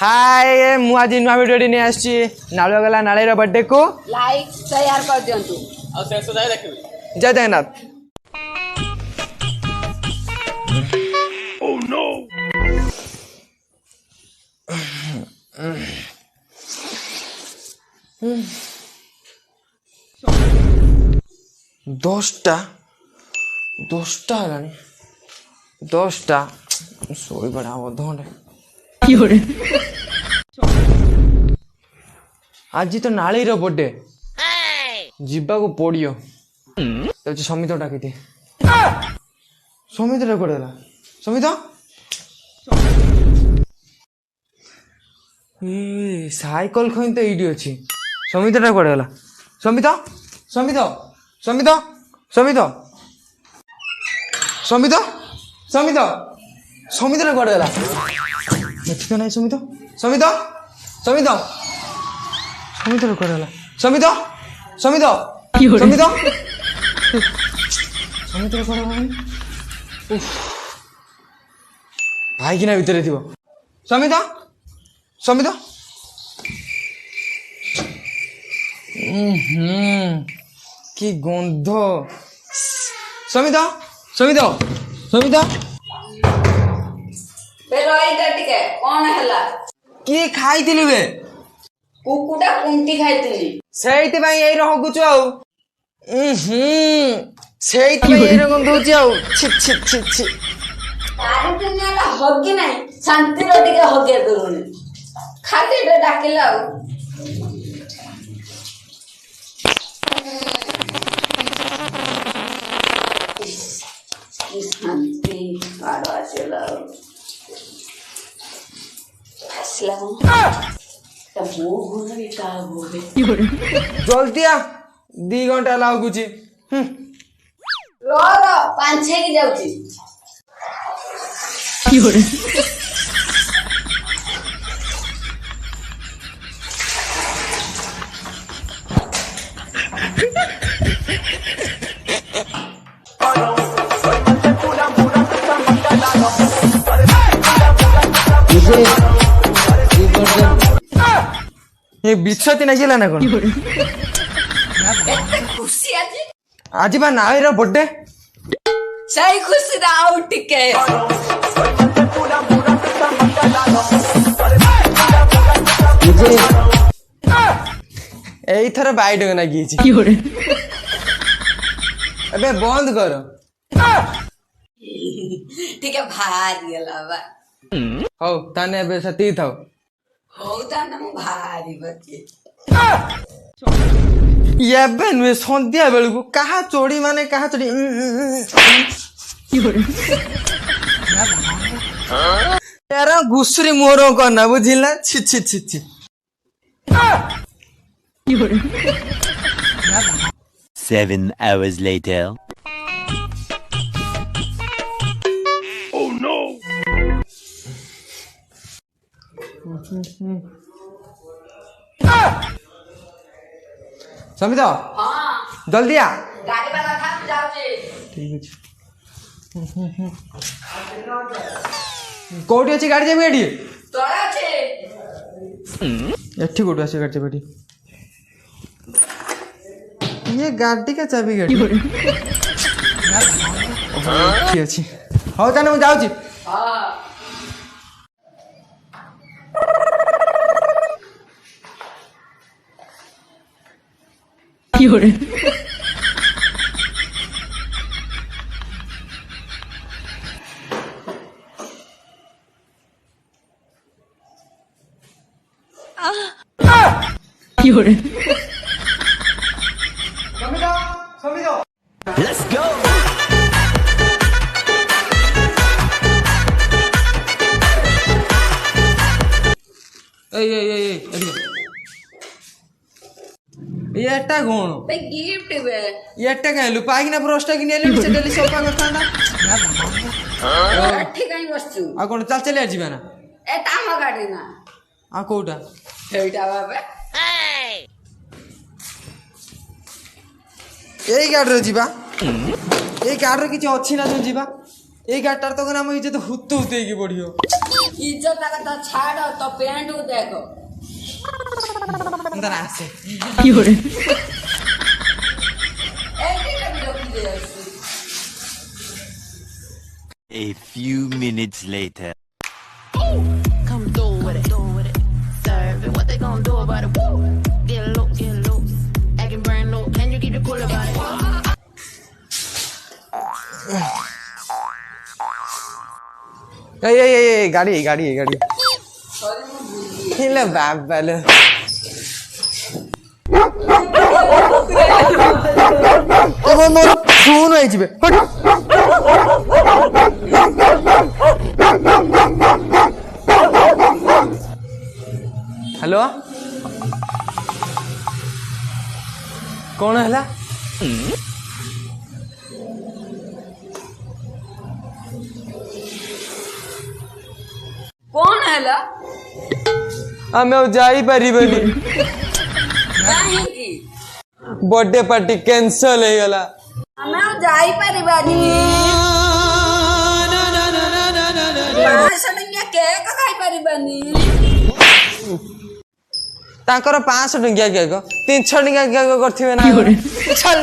हाय मु आज नुआ वीडियो नहीं आसी नालो गला नालेर बर्थडे को लाइक शेयर कर दियंतु और शेष जाए देखबे। जय जगन्नाथ। ओह नो 10टा हेलानी 10टा सोई बड़ा अधघंटे आज तो नाली रो बर्थडे जीवा को पड़ियो समित डाकी समित कोड़ा समित साइकल खोई तो ये अच्छी समित कोड़ा समित समित समित समित समित समित समित कोड़ा देखी तो नहीं समित समित समित समित कोड़ा समित समित समित समित कोड़ा भाई कि ना भितर थी समित समित कि गंध समित समित समित कौन है किए खाई बे कुकुटा कुंटी खाई से हगुच से गंध छी हगी ना शांति हगे करूनी खाते डाकिला शांति जल्दी आ 2 घंटा लगुच पांच की जाऊची ये बिछती ना गेला ना कौन खुशी आज बा नाईर बर्थडे सही खुशी आउ टिके एथर बाइट ना अबे बंद कर ठीक है भारी गला हौ ताने अबे सती थाओ हो ताने मु भारी बचे ये नुहे सन्ध्या बेलू कहा चोरी माने कहा चोरी यार घुसुरी मोर करना बुझिला छी छी छी छी 7 hours later. ओह नो समित हाँ जल्दी आ गाड़ी वाला था जाऊचे ठीक कोठी अच्छी गाड़ी जाबी गाड़ी तोड़ा छे एठी कोठी अच्छी गाड़ी जाबी ये गाड़ी का चाबी गाड़ी ठीक अच्छी हो ताने मु जाउची हां Let's go. एटा कोण पे गिफ्ट बे एटा कहलु पागिना ब्रशटा कि नेले से डेली सफा करताना अठी काई वस्तु आ कोण चल चले आजीबा ना ए तामा गाड़ी ना आ कोटा एटा बाबे एई गाड़ी रे जीवा एई गाड़ी रे किछ अछि ना जो जीवा एई गाड़टार तो हम इजे तो हुत्तु हुतेकी पड़ियो इज्जत का छाड़ तो पैंट को देखो अंदर आसे A few minutes later. Come through with it. Serve it. What they gonna do about it? Woo! Get loose. Acting brand new. Can you keep it cool about it? ए गाड़ी गाड़ी गाड़ी ले बाप वाले तो मोर फोन आई जिबे हेलो कौन है कौन है ला आमे जाई परिबनी काहेकि बर्थडे पार्टी कैंसल हो गला हमें जाई परिबानी 500 टंकिया केक खाई परिबानी ताकर 500 टंकिया केक 300 टंकिया केक करथिबे ना चल